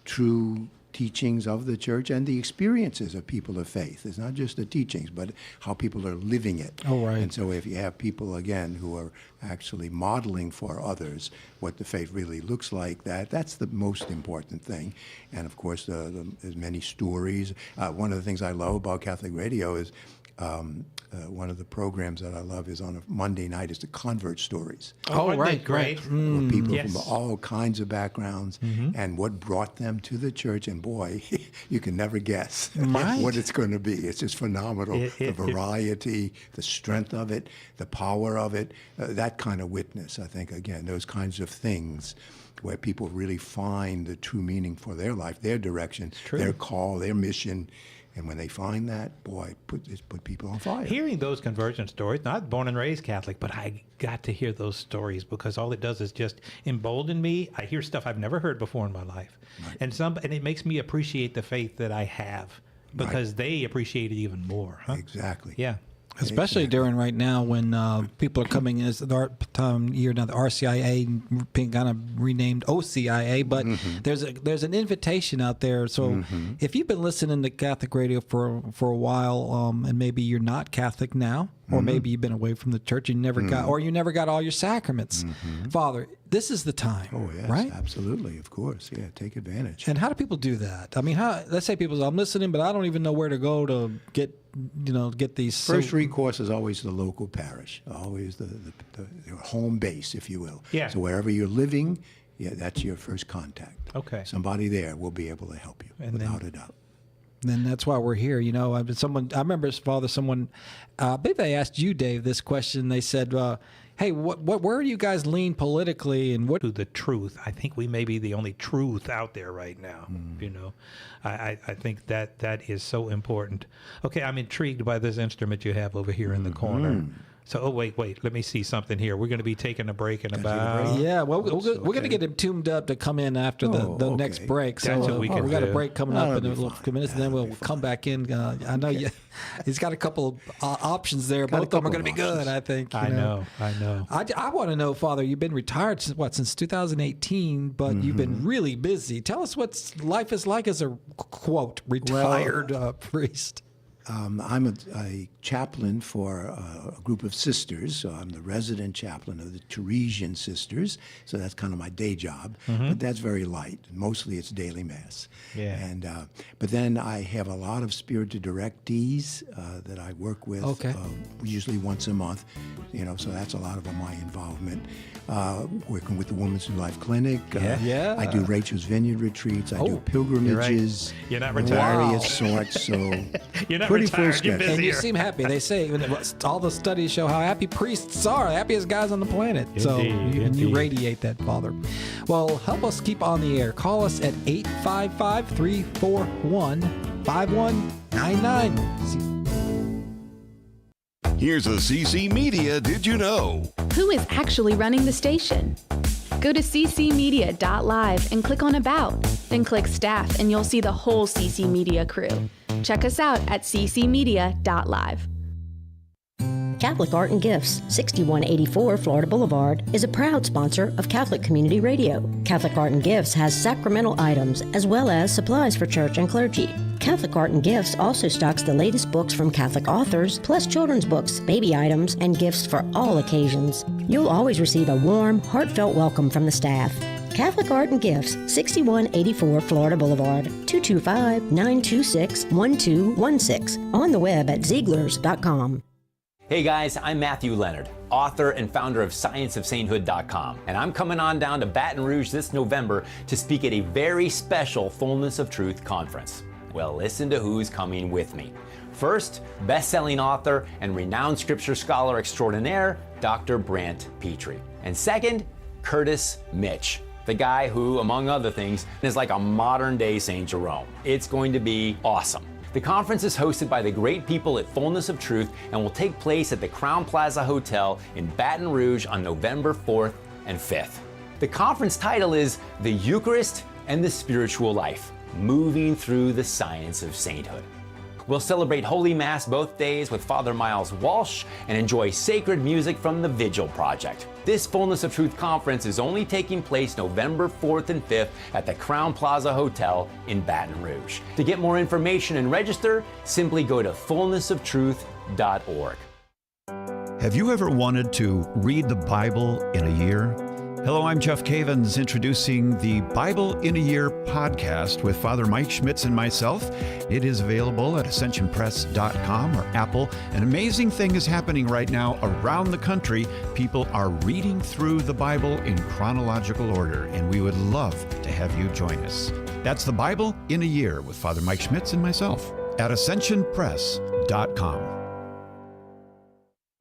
true teachings of the church and the experiences of people of faith. It's not just the teachings, but how people are living it. Oh, right. And so if you have people, again, who are actually modeling for others what the faith really looks like, that's the most important thing. And, of course, there's many stories. One of the things I love about Catholic radio is one of the programs that I love is on a Monday night is the Convert Stories. Oh, right, great. Where people Yes. from all kinds of backgrounds and what brought them to the church. And boy, you can never guess what it's going to be. It's just phenomenal. The variety, the strength of it, the power of it, that kind of witness, I think, again, those kinds of things where people really find the true meaning for their life, their direction, their call, their mission. And when they find that, boy, it's put people on fire. Hearing those conversion stories, not born and raised Catholic, but I got to hear those stories because all it does is just embolden me. I hear stuff I've never heard before in my life. Right. And it makes me appreciate the faith that I have because they appreciate it even more. Huh? Exactly. Yeah. Especially during right now when people are coming in, it's the time year now, the RCIA being kind of renamed OCIA, but there's an invitation out there. So if you've been listening to Catholic radio for a while, and maybe you're not Catholic now, or maybe you've been away from the church, you never got all your sacraments, Father, this is the time. Oh yes, right? Absolutely, of course. Yeah, take advantage. And how do people do that? I mean, let's say people say, I'm listening, but I don't even know where to go to get these. First recourse is always the local parish, always the home base, if you will. Yeah. So wherever you're living, that's your first contact. Okay. Somebody there will be able to help you, without a doubt. Then that's why we're here. I remember, Father, someone, maybe they asked you, Dave, this question. They said, hey, where do you guys lean politically, and what? To the truth. I think we may be the only truth out there right now. I think that is so important. Okay, I'm intrigued by this instrument you have over here in the corner. So, wait, let me see something here. We're going to be taking a break in about... Yeah, well, we're going to get him tuned up to come in after the next break. So That's what we can got do. a break coming up in a few minutes, and then we'll come back in. I know he's got a couple options there. Both of them are going to be good, I think. I know. I want to know, Father, you've been retired since 2018, but you've been really busy. Tell us what life is like as a, quote, retired priest. I'm a chaplain for a group of sisters, so I'm the resident chaplain of the Teresian Sisters, so that's kind of my day job, but that's very light. Mostly it's daily mass. Yeah. And but then I have a lot of spiritual directees that I work with, usually once a month, so that's a lot of my involvement. Working with the Women's New Life Clinic. I do Rachel's Vineyard retreats. I do pilgrimages. You're not retired. Various sorts, so you're not pretty retired. full schedule. And you seem happy. They say all the studies show how happy priests are, the happiest guys on the planet. You radiate that, Father. Well, help us keep on the air. Call us at 855-341-5199. Here's a CC Media Did You Know? Who is actually running the station? Go to ccmedia.live and click on About. Then click Staff and you'll see the whole CC Media crew. Check us out at ccmedia.live. Catholic Art and Gifts, 6184 Florida Boulevard, is a proud sponsor of Catholic Community Radio. Catholic Art and Gifts has sacramental items as well as supplies for church and clergy. Catholic Art and Gifts also stocks the latest books from Catholic authors, plus children's books, baby items, and gifts for all occasions. You'll always receive a warm, heartfelt welcome from the staff. Catholic Art and Gifts, 6184 Florida Boulevard, 225-926-1216. On the web at Zieglers.com. Hey guys, I'm Matthew Leonard, author and founder of ScienceOfSainthood.com, and I'm coming on down to Baton Rouge this November to speak at a very special Fullness of Truth conference. Well, listen to who's coming with me. First, best-selling author and renowned scripture scholar extraordinaire, Dr. Brant Petrie. And second, Curtis Mitch, the guy who, among other things, is like a modern-day St. Jerome. It's going to be awesome. The conference is hosted by the great people at Fullness of Truth and will take place at the Crowne Plaza Hotel in Baton Rouge on November 4th and 5th. The conference title is The Eucharist and the Spiritual Life, Moving Through the Science of Sainthood. We'll celebrate Holy Mass both days with Father Miles Walsh and enjoy sacred music from the Vigil Project. This Fullness of Truth conference is only taking place November 4th and 5th at the Crowne Plaza Hotel in Baton Rouge. To get more information and register, simply go to fullnessoftruth.org. Have you ever wanted to read the Bible in a year? Hello, I'm Jeff Cavins, introducing the Bible in a Year podcast with Father Mike Schmitz and myself. It is available at ascensionpress.com or Apple. An amazing thing is happening right now around the country. People are reading through the Bible in chronological order, and we would love to have you join us. That's the Bible in a Year with Father Mike Schmitz and myself at ascensionpress.com.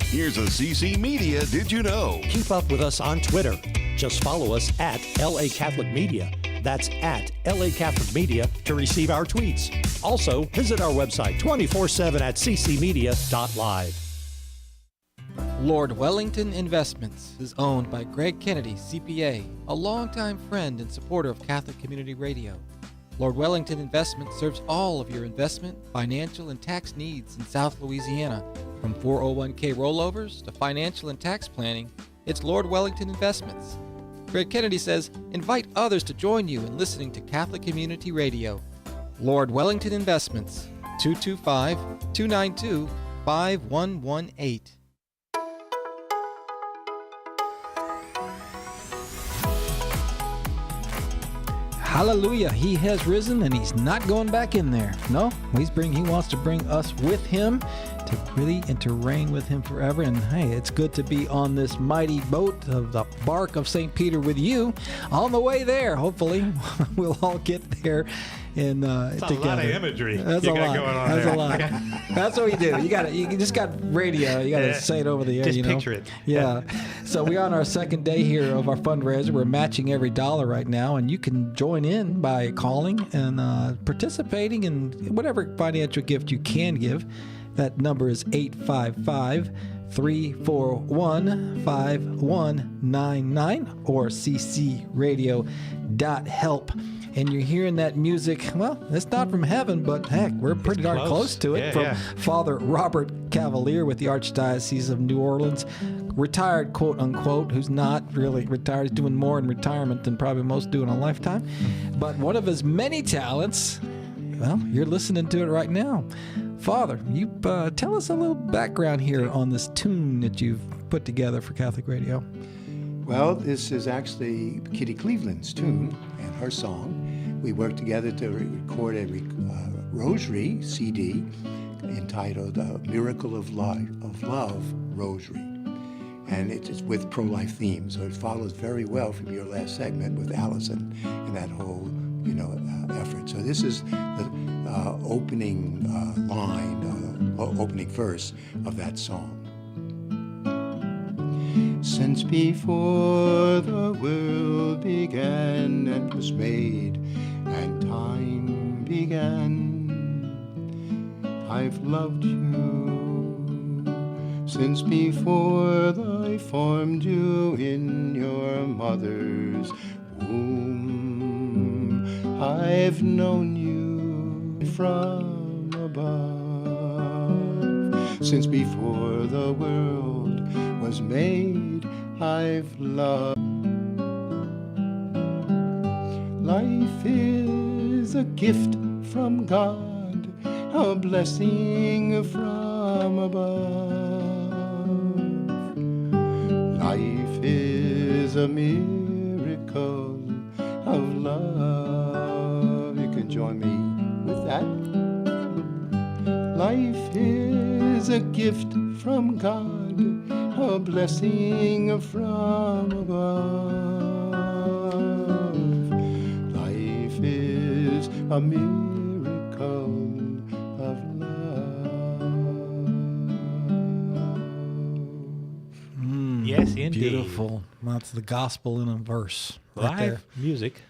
Here's a CC Media Did You Know? Keep up with us on Twitter. Just follow us at LA Catholic Media. That's at LA Catholic Media to receive our tweets. Also, visit our website 24/7 at ccmedia.live. Lord Wellington Investments is owned by Greg Kennedy, CPA, a longtime friend and supporter of Catholic Community Radio. Lord Wellington Investments serves all of your investment, financial, and tax needs in South Louisiana. From 401k rollovers to financial and tax planning, it's Lord Wellington Investments. Greg Kennedy says, invite others to join you in listening to Catholic Community Radio. Lord Wellington Investments, 225-292-5118. Hallelujah, he has risen and he's not going back in there. No, he wants to bring us with him to really and to reign with him forever. And hey, it's good to be on this mighty boat of the bark of St. Peter with you on the way there. Hopefully we'll all get there and That's together. a lot of imagery. That's you a got lot. going on That's there. a lot. That's what you do. You just got radio. You got to say it over the air. Just you know? picture it. Yeah. So we're on our second day here of our fundraiser. We're matching every dollar right now, and you can join in by calling and participating in whatever financial gift you can give. That number is 855-341-5199 or ccradio.help. And you're hearing that music, well, it's not from heaven, but heck, we're pretty darn close to it. From Father Robert Cavalier with the Archdiocese of New Orleans, retired, quote unquote, who's not really retired. He's doing more in retirement than probably most do in a lifetime. But one of his many talents, well, you're listening to it right now. Father, you tell us a little background here on this tune that you've put together for Catholic Radio. Well, this is actually Kitty Cleveland's tune and her song. We worked together to record a rosary CD entitled Miracle of Love Rosary. And it's with pro-life themes, so it follows very well from your last segment with Allison and that whole, effort. So this is the opening opening verse of that song. Since before the world began and was made, and time began, I've loved you. Since before I formed you in your mother's womb, I've known you from above. Since before the world was made, I've loved. Life is a gift from God, a blessing from above. Life is a miracle of love. You can join me with that. Life is a gift from God, a blessing from above. Life is a miracle of love. Yes, indeed. Beautiful. That's the gospel in a verse. Right Live there. music.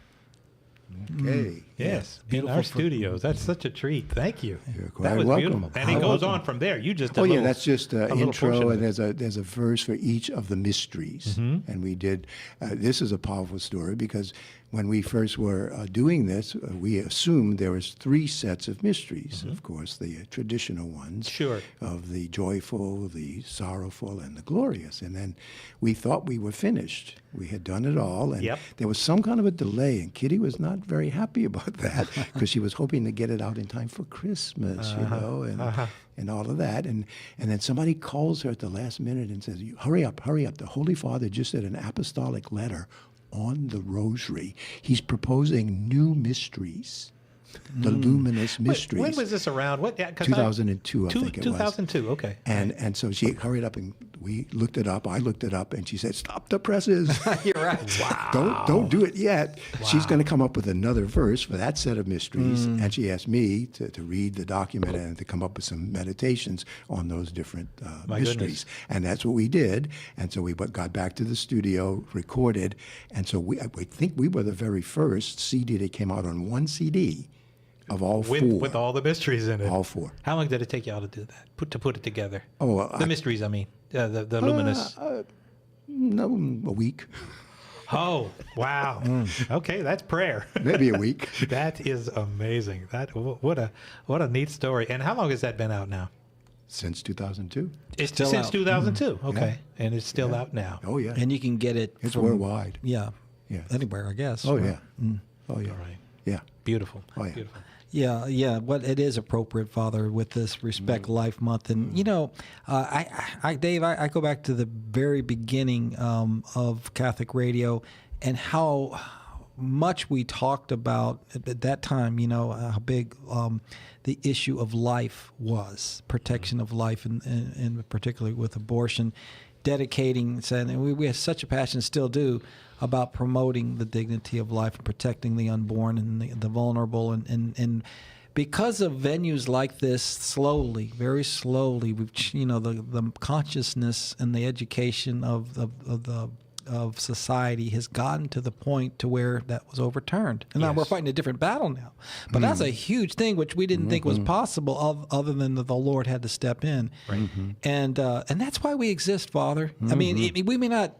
Okay. Yes, in Beautiful our studios. That's such a treat. Thank you. You're That quite was welcome. beautiful. And it goes on from there. You just That's just a little intro, portion and of it. there's a verse for each of the mysteries. And we did. This is a powerful story because when we first were doing this, we assumed there was 3 sets of mysteries. Of course, the traditional ones, Sure. of the joyful, the sorrowful, and the glorious. And then we thought we were finished. We had done it all, and Yep. there was some kind of a delay, and Kitty was not not very happy about that because she was hoping to get it out in time for Christmas, you know, and all of that. And then somebody calls her at the last minute and says, hurry up. The Holy Father just did an apostolic letter on the rosary. He's proposing new mysteries. The luminous mysteries. When was this around? 2002, I think it was. 2002, okay. And so she hurried up and we looked it up. I looked it up and she said, stop the presses. You're right. Wow. Don't do it yet. Wow. She's going to come up with another verse for that set of mysteries. And she asked me to read the document and to come up with some meditations on those different mysteries. Goodness. And that's what we did. And so we got back to the studio, recorded. And so I think we were the very first CD that came out on one CD. Of all four. With all the mysteries in it. All four. How long did it take y'all to do that? To put it together? Oh, the mysteries, I mean. The luminous. No, a week. Oh, wow. Okay, that's prayer. Maybe a week. That is amazing. What a neat story. And how long has that been out now? Since 2002. It's still since out. 2002. Okay. Yeah. And it's still out now. Oh, yeah. And you can get it. It's worldwide. Yeah. Anywhere, I guess. Oh, yeah. Oh, yeah. All right. Yeah. Beautiful. Oh, yeah. Beautiful. Yeah. Well, it is appropriate, Father, with this Respect Life Month, and Dave, I go back to the very beginning of Catholic radio, and how much we talked about at that time. How big the issue of life was, protection of life, and particularly with abortion. Dedicating, saying we have such a passion, still do, about promoting the dignity of life and protecting the unborn and the vulnerable, and because of venues like this, very slowly, we've the consciousness and the education of society has gotten to the point to where that was overturned, and now we're fighting a different battle now. But that's a huge thing, which we didn't think was possible, other than that the Lord had to step in, and that's why we exist, Father. I mean, we may not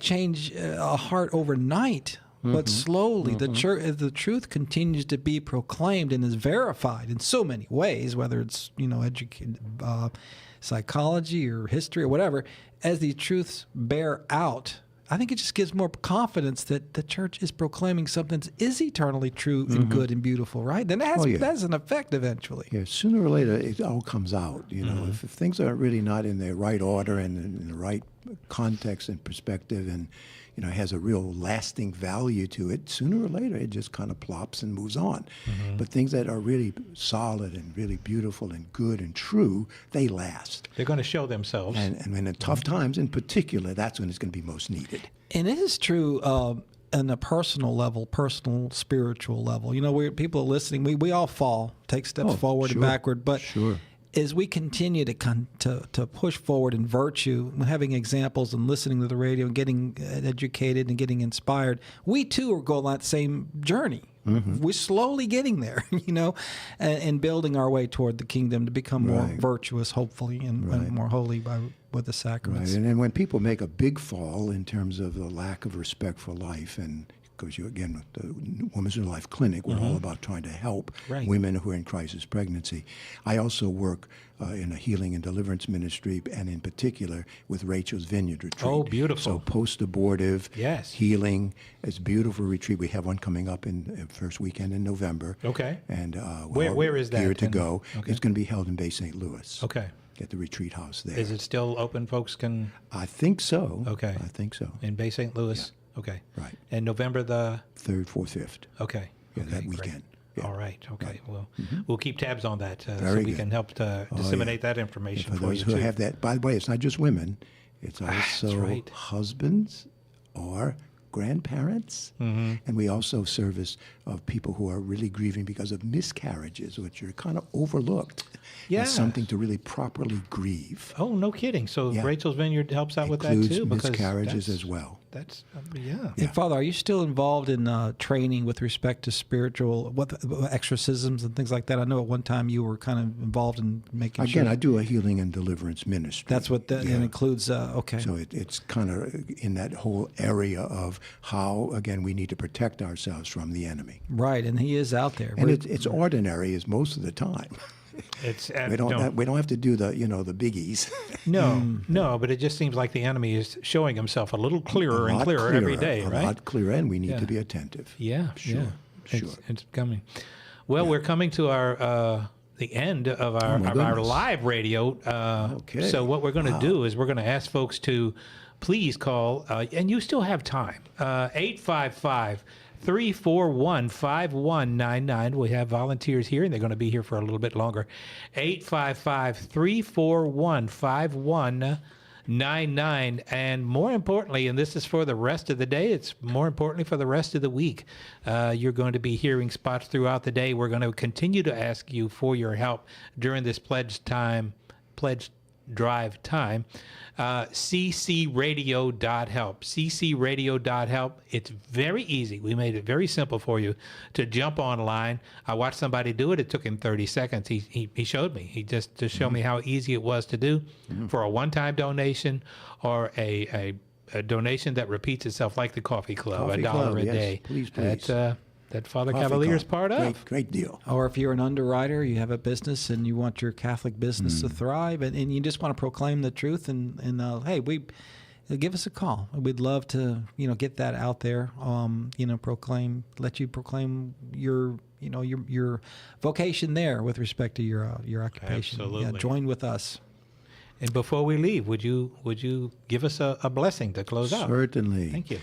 change a heart overnight, but slowly the truth continues to be proclaimed and is verified in so many ways, whether it's psychology or history or whatever. As these truths bear out, I think it just gives more confidence that the church is proclaiming something that is eternally true and good and beautiful, right? Then that has an effect eventually. Yeah, sooner or later it all comes out. If things are really not in the right order and in the right context and perspective, and has a real lasting value to it, sooner or later it just kind of plops and moves on. But things that are really solid and really beautiful and good and true, they last. They're going to show themselves. And in tough times in particular, that's when it's going to be most needed. And it is true on a personal level, personal, spiritual level. People are listening. We all fall, take steps forward and backward. But as we continue to push forward in virtue, having examples and listening to the radio and getting educated and getting inspired, we too are going on that same journey. We're slowly getting there, and building our way toward the kingdom to become more virtuous, hopefully, and more holy with the sacraments. Right. And then when people make a big fall in terms of the lack of respect for life, and because again, the Women's New Life Clinic, we're all about trying to help women who are in crisis pregnancy. I also work in a healing and deliverance ministry, and in particular with Rachel's Vineyard Retreat. Oh, beautiful. So post-abortive healing. It's a beautiful retreat. We have one coming up in first weekend in November. Okay. And where is that? Here to go. Okay. It's going to be held in Bay St. Louis. Okay. At the retreat house there. Is it still open? Folks can... I think so. Okay. I think so. In Bay St. Louis? Yeah. Okay. Right. And November the... 3rd, 4th, 5th. Okay. Yeah, that weekend. Yeah. All right. Okay. Well, we'll keep tabs on that so we can help to disseminate that information for those who have that. By the way, it's not just women. It's also husbands or grandparents. And we also service of people who are really grieving because of miscarriages, which are kind of overlooked. It's something to really properly grieve. Oh, no kidding. So Rachel's Vineyard helps out with that too? Because miscarriages as well. That's, And Father, are you still involved in training with respect to spiritual exorcisms and things like that? I know at one time you were kind of involved in making Again, I do a healing and deliverance ministry. That's what that includes, okay. So it's kind of in that whole area of how, again, we need to protect ourselves from the enemy. Right, and he is out there. And it's ordinary as most of the time. It's we don't have to do the the biggies. No, but it just seems like the enemy is showing himself a little clearer and clearer every day, right? A lot clearer, and we need to be attentive. Yeah, sure. It's coming. Well, we're coming to our the end of our live radio. Okay. So what we're going to do is we're going to ask folks to please call, and you still have time. 855-341-5199. We have volunteers here, and they're going to be here for a little bit longer. 855-341-5199. And more importantly, and this is for the rest of the day, it's more importantly for the rest of the week, you're going to be hearing spots throughout the day. We're going to continue to ask you for your help during this pledge drive time. ccradio.help. ccradio.help. It's very easy. We made it very simple for you to jump online. I watched somebody do it. It took him 30 seconds. He showed me. He just showed me how easy it was to do for a one-time donation or a donation that repeats itself like the Coffee Club, $1 a day. Please. That Father Cavalier's part of. Great deal. Or if you're an underwriter, you have a business and you want your Catholic business to thrive, and you just want to proclaim the truth, and hey, give us a call. We'd love to get that out there. Let you proclaim your vocation there with respect to your occupation. Absolutely. Yeah, join with us. And before we leave, would you give us a blessing to close out? Certainly. Thank you.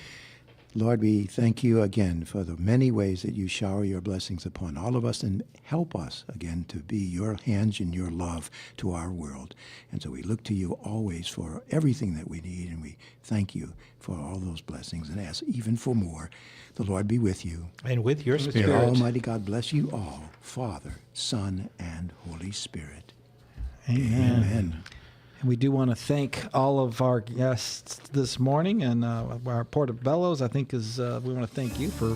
Lord, we thank you again for the many ways that you shower your blessings upon all of us, and help us again to be your hands and your love to our world. And so we look to you always for everything that we need, and we thank you for all those blessings and ask even for more. The Lord be with you. And with your spirit. May Almighty God bless you all, Father, Son, and Holy Spirit. Amen. And we do want to thank all of our guests this morning, and our Portobellos, I think, we want to thank you for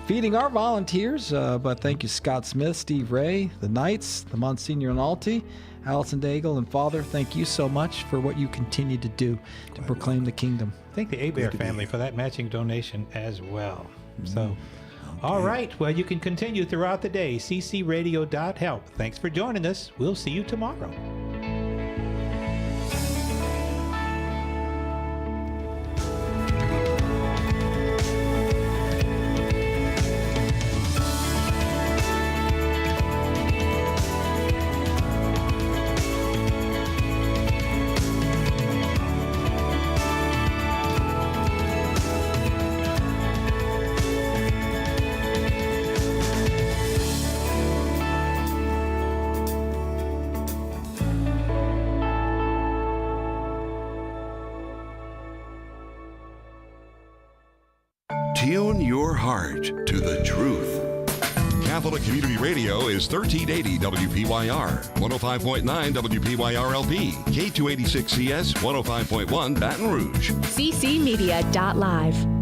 feeding our volunteers. But thank you, Scott Smith, Steve Ray, the Knights, the Monsignor and Alti, Allison Daigle, and Father. Thank you so much for what you continue to do to proclaim the kingdom. Thank the Hebert family for that matching donation as well. So, all right. Well, you can continue throughout the day. ccradio.help. Thanks for joining us. We'll see you tomorrow. Tune your heart to the truth. Catholic Community Radio is 1380 WPYR, 105.9 WPYR-LP, K286CS, 105.1 Baton Rouge. ccmedia.live.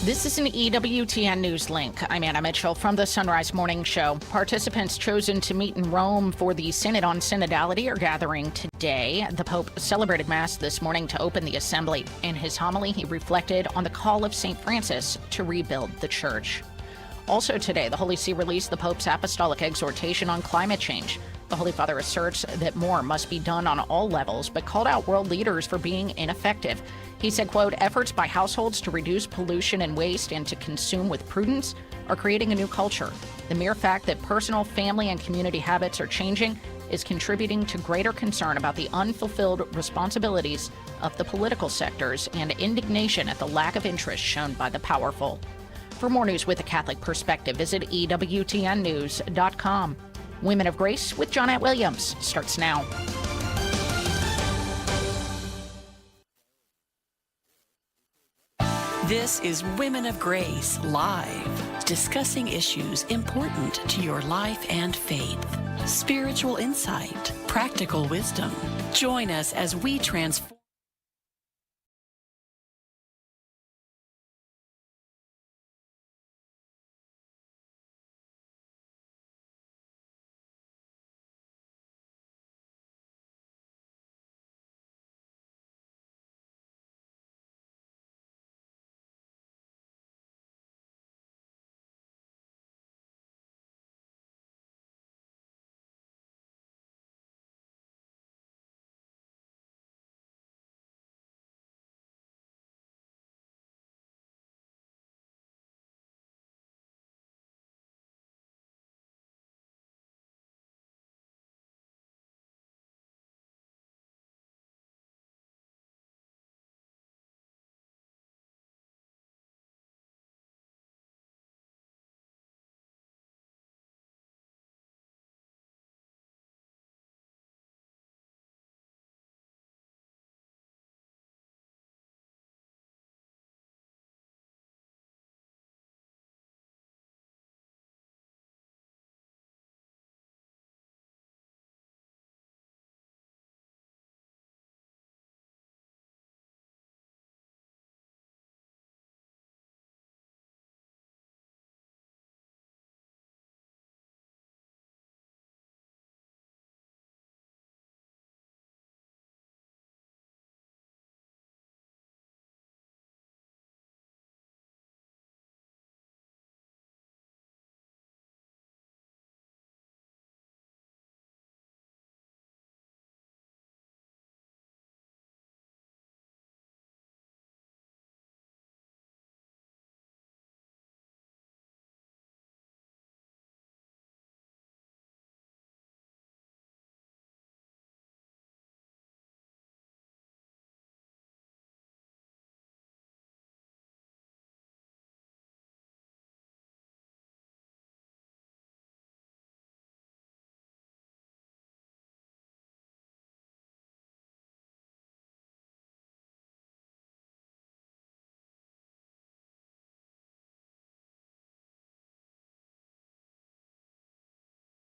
This is an EWTN News link. I'm Anna Mitchell from the Sunrise Morning Show. Participants chosen to meet in Rome for the Synod on Synodality are gathering today. The Pope celebrated Mass this morning to open the assembly. In his homily, he reflected on the call of St. Francis to rebuild the Church. Also today, the Holy See released the Pope's apostolic exhortation on climate change. The Holy Father asserts that more must be done on all levels, but called out world leaders for being ineffective. He said, quote, efforts by households to reduce pollution and waste and to consume with prudence are creating a new culture. The mere fact that personal, family, and community habits are changing is contributing to greater concern about the unfulfilled responsibilities of the political sectors and indignation at the lack of interest shown by the powerful. For more news with a Catholic perspective, visit EWTNnews.com. Women of Grace with Johnnette Williams starts now. This is Women of Grace Live, discussing issues important to your life and faith. Spiritual insight, practical wisdom. Join us as we transform